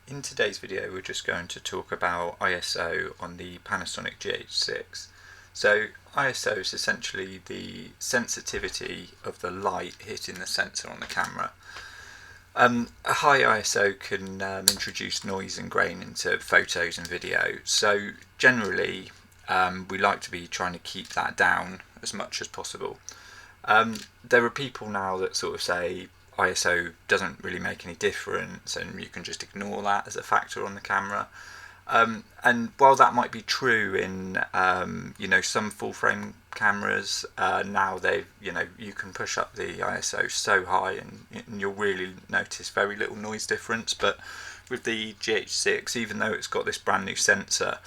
In today's video we're just going to talk about ISO on the Panasonic GH6. So ISO is essentially the sensitivity of the light hitting the sensor on the camera. A high ISO can introduce noise and grain into photos and video, so generally we like to be trying to keep that down as much as possible. There are people now that sort of say ISO doesn't really make any difference and you can just ignore that as a factor on the camera. And while that might be true in some full frame cameras, now you can push up the ISO so high and you'll really notice very little noise difference. But with the GH6, even though it's got this brand new sensor,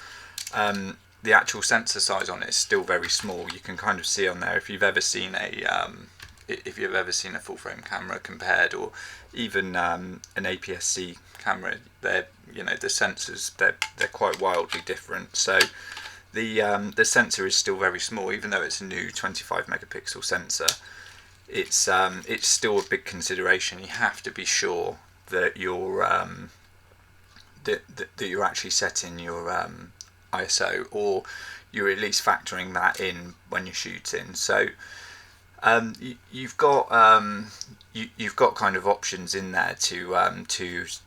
the actual sensor size on it is still very small. You can kind of see on there if you've ever seen a full frame camera compared, or even an APS-C camera, the sensors they're quite wildly different. So the sensor is still very small, even though it's a new 25 megapixel sensor. It's still a big consideration. You have to be sure that you're that you're actually setting your ISO, or you're at least factoring that in when you're shooting. So you've got kind of options in there to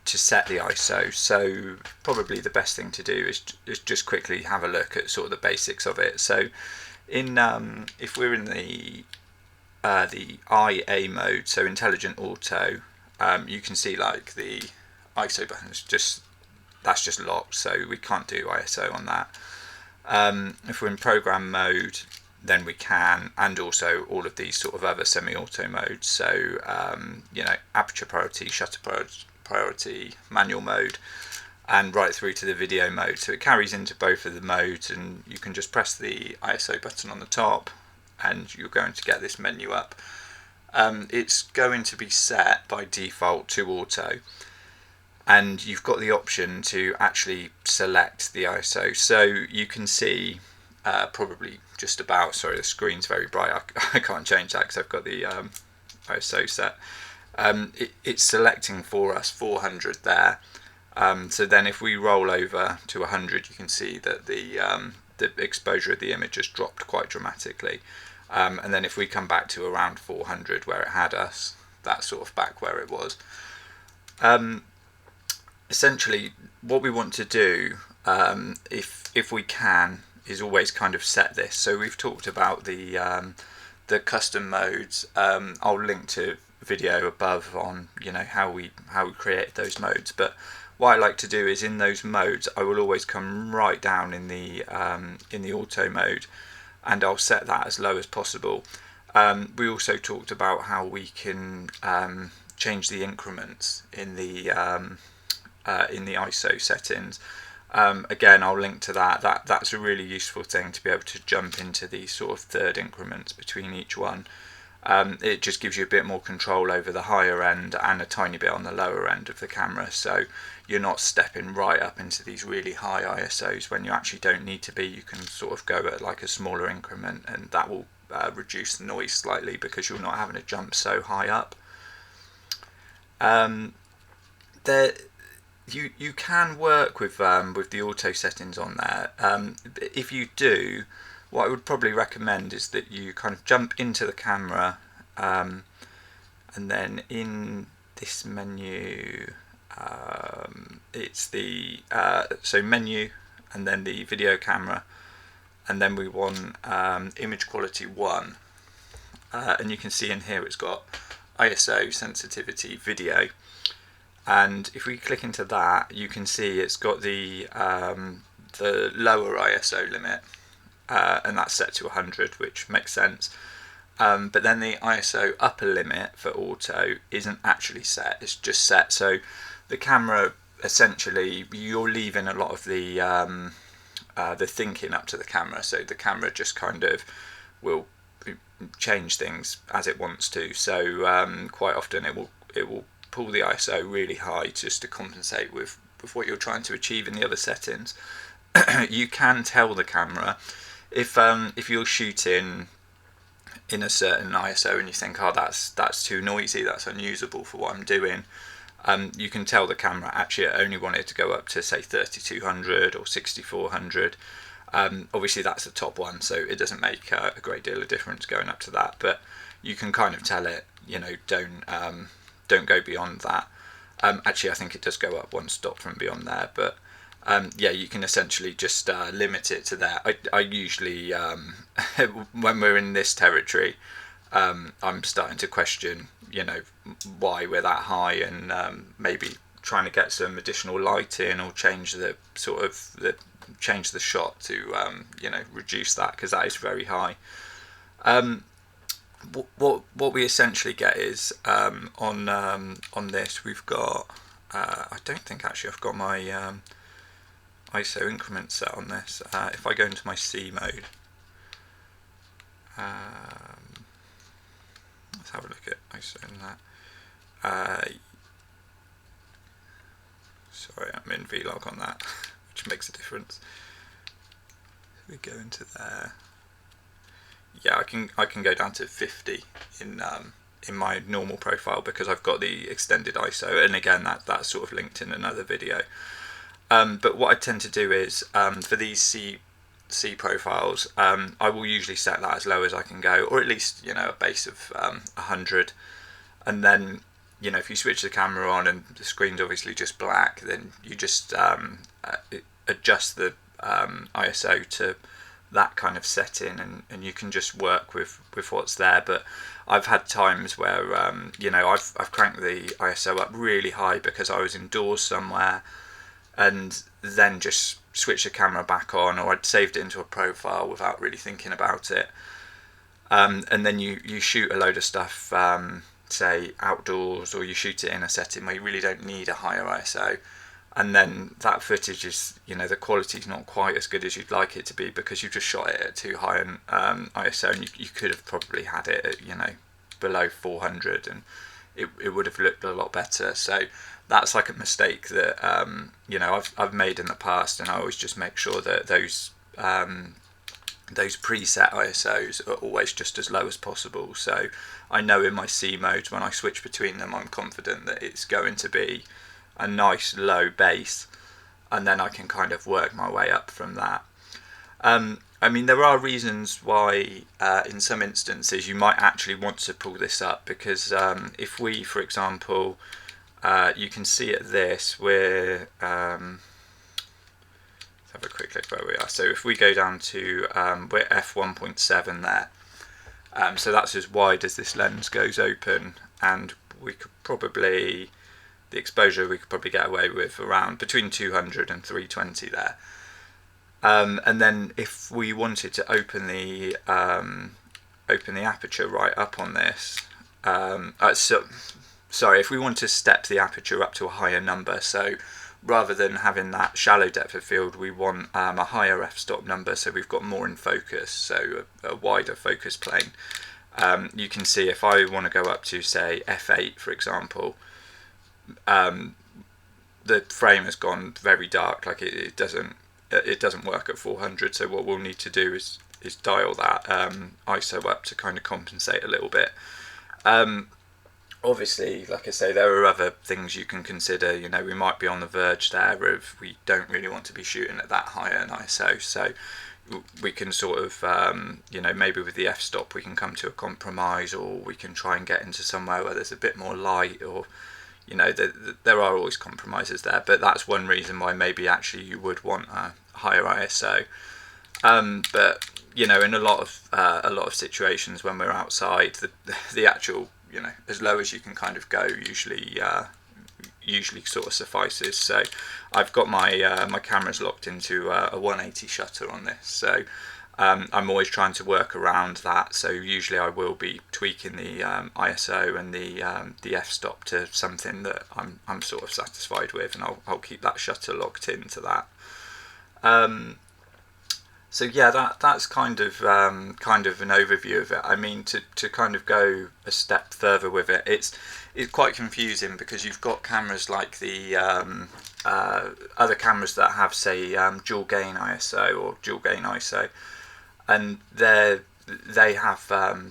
set the ISO. So probably the best thing to do is just quickly have a look at sort of the basics of it. So if we're in the IA mode, so intelligent auto, you can see like the ISO button is just locked, so we can't do ISO on that. If we're in program mode, then we can, and also all of these sort of other semi-auto modes, so aperture priority, shutter priority, manual mode, and right through to the video mode. So it carries into both of the modes, and you can just press the ISO button on the top and you're going to get this menu up. It's going to be set by default to auto, and you've got the option to actually select the ISO. So you can see probably just about, sorry the screen's very bright, I can't change that because I've got the ISO set. It's selecting for us 400 there. So then if we roll over to 100, you can see that the exposure of the image has dropped quite dramatically. And then if we come back to around 400 where it had us, that's sort of back where it was. Essentially what we want to do, if we can, is always kind of set this. So we've talked about the custom modes. I'll link to video above on how we create those modes. But what I like to do is in those modes I will always come right down in the auto mode, and I'll set that as low as possible. We also talked about how we can change the increments in the ISO settings. Again, I'll link to that. That's a really useful thing, to be able to jump into these sort of third increments between each one. It just gives you a bit more control over the higher end and a tiny bit on the lower end of the camera, so you're not stepping right up into these really high ISOs when you actually don't need to be. You can sort of go at like a smaller increment, and that will reduce the noise slightly because you're not having to jump so high up. You can work with the auto settings on there. If you do, what I would probably recommend is that you kind of jump into the camera, and then in this menu, it's the so menu, and then the video camera, and then we want image quality 1, and you can see in here it's got ISO, sensitivity, video. And if we click into that, you can see it's got the lower ISO limit, and that's set to 100, which makes sense. But then the ISO upper limit for auto isn't actually set; it's just set. So the camera, essentially, you're leaving a lot of the thinking up to the camera. So the camera just kind of will change things as it wants to. So quite often it will pull the ISO really high just to compensate with what you're trying to achieve in the other settings. You can tell the camera if you're shooting in a certain ISO and you think, oh, that's too noisy, that's unusable for what I'm doing, you can tell the camera actually it only wanted to go up to say 3200 or 6400. Obviously that's the top one, so it doesn't make a great deal of difference going up to that, but you can kind of tell it, you know, don't go beyond that. Actually, I think it does go up one stop from beyond there, but yeah, you can essentially just limit it to there. I usually, when we're in this territory, I'm starting to question, you know, why we're that high, and maybe trying to get some additional light in, or change the change the shot to you know, reduce that, because that is very high. What we essentially get is on this we've got I don't think actually I've got my ISO increment set on this. If I go into my C mode, let's have a look at ISO in that. Sorry, I'm in vlog on that, which makes a difference. We go into there. Yeah, I can go down to 50 in my normal profile, because I've got the extended ISO, and again that's sort of linked in another video. But what I tend to do is for these C profiles, I will usually set that as low as I can go, or at least, you know, a base of 100, and then, you know, if you switch the camera on and the screen's obviously just black, then you just adjust the ISO to that kind of setting, and you can just work with what's there. But I've had times where you know, I've cranked the ISO up really high because I was indoors somewhere, and then just switched the camera back on, or I'd saved it into a profile without really thinking about it, and then you shoot a load of stuff, say outdoors, or you shoot it in a setting where you really don't need a higher ISO, and then that footage is, you know, the quality's not quite as good as you'd like it to be, because you've just shot it at too high an ISO, and you could have probably had it at, you know, below 400, and it would have looked a lot better. So that's like a mistake that you know, I've made in the past, and I always just make sure that those preset ISOs are always just as low as possible. So I know in my C modes, when I switch between them, I'm confident that it's going to be a nice low base, and then I can kind of work my way up from that. I mean, there are reasons why in some instances you might actually want to pull this up, because if we, for example, you can see at this, we're let's have a quick look where we are. So if we go down to we're f1.7 there, so that's as wide as this lens goes open, and we could probably, the exposure we could probably get away with around between 200 and 320 there. And then if we wanted to open the aperture right up on this, sorry, if we want to step the aperture up to a higher number, so rather than having that shallow depth of field, we want a higher f-stop number, so we've got more in focus, so a wider focus plane. You can see if I want to go up to, say, f8 for example, the frame has gone very dark, like it doesn't work at 400. So what we'll need to do is dial that ISO up to kind of compensate a little bit. Obviously, like I say, there are other things you can consider. You know, we might be on the verge there if we don't really want to be shooting at that higher an ISO, so we can sort of you know, maybe with the f-stop we can come to a compromise, or we can try and get into somewhere where there's a bit more light, or, you know, there are always compromises there. But that's one reason why maybe actually you would want a higher ISO. But, you know, in a lot of situations when we're outside, the actual, you know, as low as you can kind of go usually sort of suffices. So I've got my my cameras locked into a 180 shutter on this, so I'm always trying to work around that. So usually I will be tweaking the ISO and the f-stop to something that I'm sort of satisfied with, and I'll keep that shutter locked into that. So yeah, that's kind of an overview of it. I mean, to kind of go a step further with it, it's quite confusing, because you've got cameras like the other cameras that have, say, dual gain ISO or dual gain ISO, and they have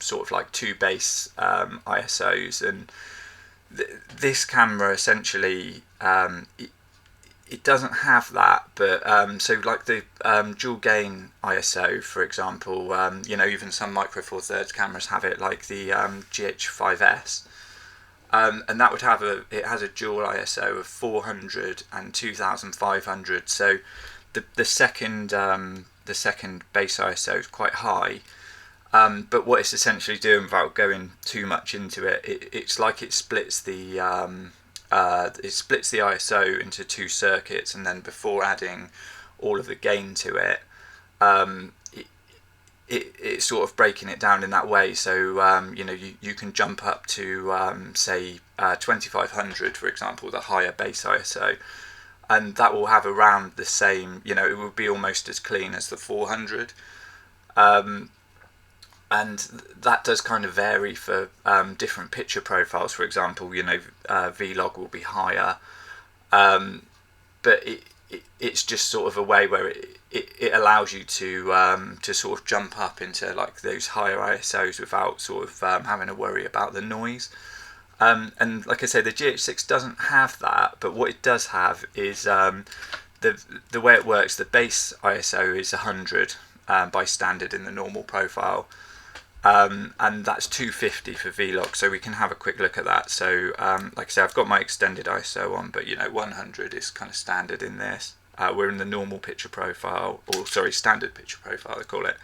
sort of like two base ISOs, and this camera essentially, it doesn't have that, but so like the dual gain ISO, for example, even some Micro Four Thirds cameras have it, like the GH5S, and that would have it has a dual ISO of 400 and 2500. So the second base ISO is quite high. But what it's essentially doing, without going too much into it, it's like it splits the ISO into two circuits, and then before adding all of the gain to it, it's sort of breaking it down in that way. So you can jump up to say 2500, for example, the higher base ISO, and that will have around the same. It will be almost as clean as the 400. And that does kind of vary for different picture profiles. For example, Vlog will be higher, but it's just sort of a way where it allows you to sort of jump up into like those higher ISOs without sort of having to worry about the noise. And like I say, the GH6 doesn't have that, but what it does have is the way it works. The base ISO is 100 by standard in the normal profile. And that's 250 for Vlog, so we can have a quick look at that. So like I say, I've got my extended ISO on, but 100 is kind of standard in this. We're in the normal picture profile, or sorry, standard picture profile they call it.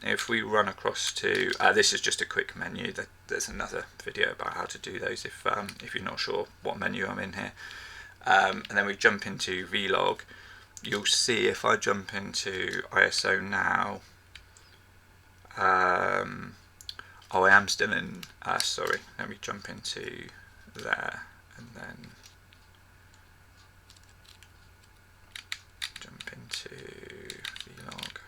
If we run across to this is just a quick menu. There's another video about how to do those if you're not sure what menu I'm in here. And then we jump into Vlog. You'll see if I jump into ISO now. I am still in, sorry, let me jump into there and then jump into Vlog.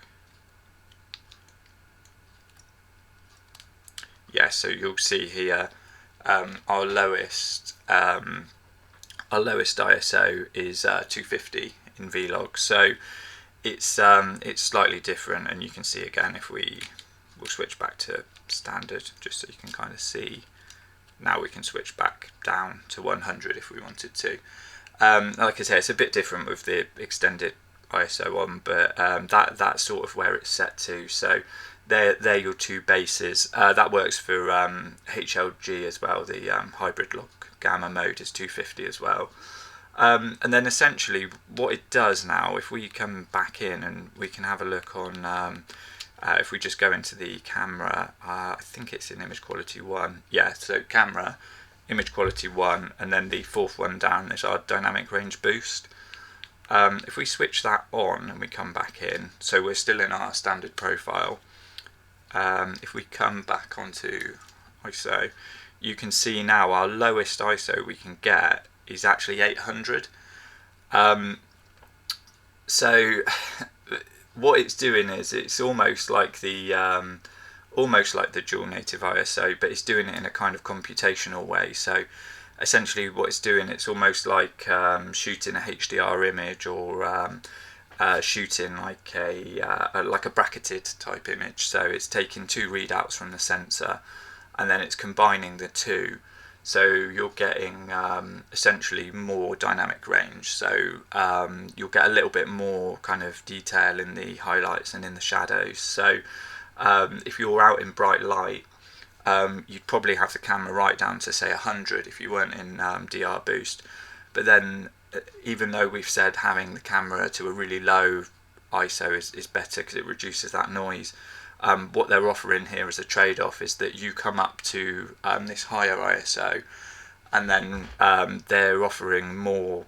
Yeah, so you'll see here our lowest ISO is 250 in Vlog, so it's slightly different, and you can see again if we'll switch back to standard just so you can kind of see. Now we can switch back down to 100 if we wanted to. Like I say, it's a bit different with the extended ISO on, but that's sort of where it's set to. So they're your two bases. That works for HLG as well. The hybrid lock gamma mode is 250 as well. And then essentially what it does now, if we come back in and we can have a look on if we just go into the camera, I think it's in image quality 1. Yeah, so camera, image quality 1, and then the fourth one down is our dynamic range boost. If we switch that on and we come back in, so we're still in our standard profile. If we come back onto ISO, you can see now our lowest ISO we can get is actually 800. So what it's doing is it's almost like the dual native ISO, but it's doing it in a kind of computational way. So essentially what it's doing, it's almost like shooting a HDR image, or shooting like a bracketed type image. So it's taking two readouts from the sensor and then it's combining the two. So you're getting essentially more dynamic range. So you'll get a little bit more kind of detail in the highlights and in the shadows. So if you're out in bright light, you'd probably have the camera right down to say 100 if you weren't in DR boost. But then even though we've said having the camera to a really low ISO is better because it reduces that noise, what they're offering here as a trade-off is that you come up to this higher ISO, and then they're offering more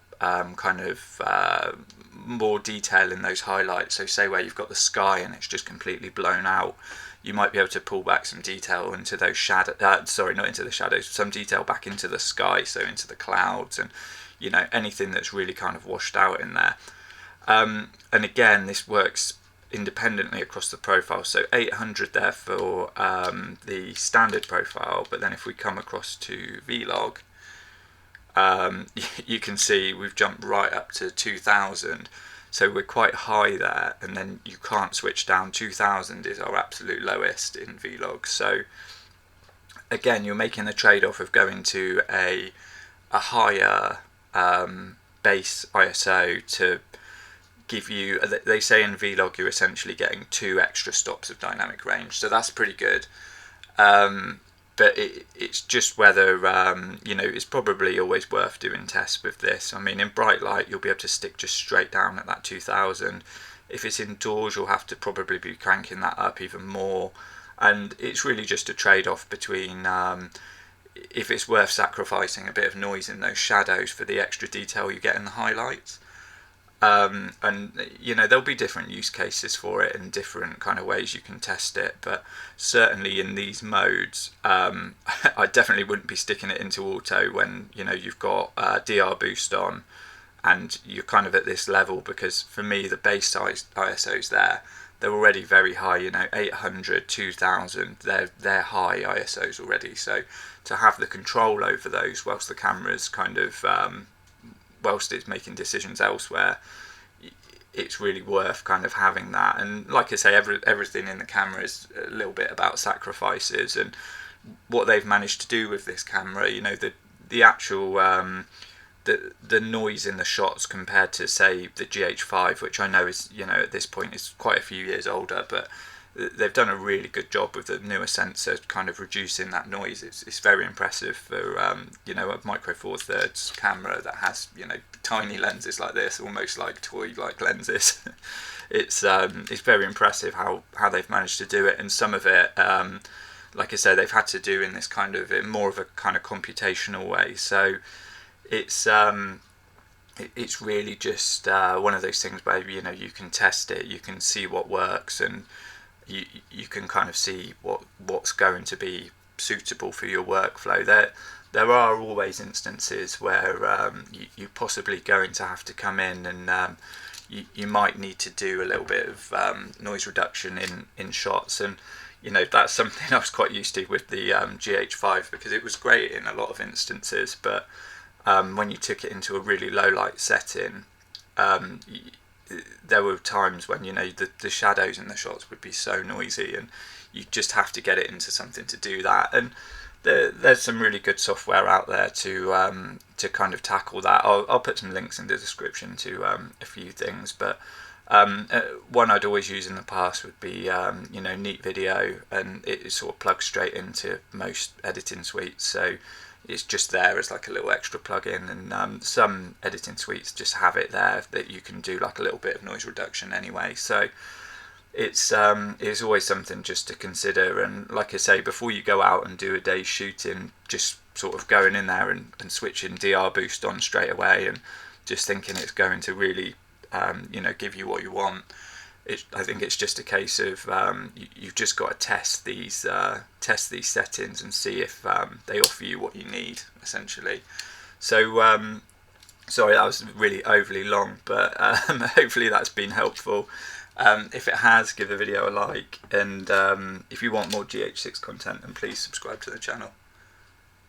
more detail in those highlights. So say where you've got the sky and it's just completely blown out, you might be able to pull back some detail into those shadows, sorry, not into the shadows, some detail back into the sky, so into the clouds, and anything that's really kind of washed out in there. And again, this works independently across the profile, so 800 there for the standard profile, but then if we come across to Vlog, you can see we've jumped right up to 2000, so we're quite high there, and then you can't switch down. 2000 is our absolute lowest in Vlog. So again, you're making the trade-off of going to a higher base ISO to give you, they say in Vlog you're essentially getting 2 extra stops of dynamic range, so that's pretty good. But it's just whether, you know, it's probably always worth doing tests with this. I mean, in bright light, you'll be able to stick just straight down at that 2000. If it's indoors, you'll have to probably be cranking that up even more. And it's really just a trade-off between if it's worth sacrificing a bit of noise in those shadows for the extra detail you get in the highlights. And you know, there'll be different use cases for it and different kind of ways you can test it, but certainly in these modes, I definitely wouldn't be sticking it into auto when, you know, you've got DR boost on and you're kind of at this level, because for me the base size ISOs they're already very high, you know, 800, 2000, they're high ISOs already, so to have the control over those whilst the camera's kind of whilst it's making decisions elsewhere, it's really worth kind of having that. And like I say, everything in the camera is a little bit about sacrifices, and what they've managed to do with this camera, you know, the actual the noise in the shots compared to, say, the GH5, which I know is, you know, at this point is quite a few years older, but they've done a really good job with the newer sensor kind of reducing that noise. It's very impressive for you know, a micro four thirds camera that has, you know, tiny lenses like this, almost like toy like lenses. It's very impressive how they've managed to do it, and some of it, like I say, they've had to do in this kind of, in more of a kind of computational way. So it's really just one of those things where, you know, you can test it, you can see what works, and you can kind of see what's going to be suitable for your workflow. There are always instances where you're possibly going to have to come in and you might need to do a little bit of noise reduction in shots, and you know, that's something I was quite used to with the GH5, because it was great in a lot of instances, but when you took it into a really low light setting, there were times when, you know, the shadows in the shots would be so noisy, and you just have to get it into something to do that. And there's some really good software out there to kind of tackle that. I'll put some links in the description to a few things, but one I'd always use in the past would be you know, Neat Video, and it sort of plugs straight into most editing suites, so it's just there as like a little extra plug-in, and some editing suites just have it there that you can do like a little bit of noise reduction anyway. So it's always something just to consider. And like I say, before you go out and do a day's shooting, just sort of going in there and switching DR boost on straight away and just thinking it's going to really you know, give you what you want. I think it's just a case of you've just got to test these settings and see if they offer you what you need, essentially. So sorry, that was really overly long, but hopefully that's been helpful. If it has, give the video a like, and if you want more GH6 content, then please subscribe to the channel.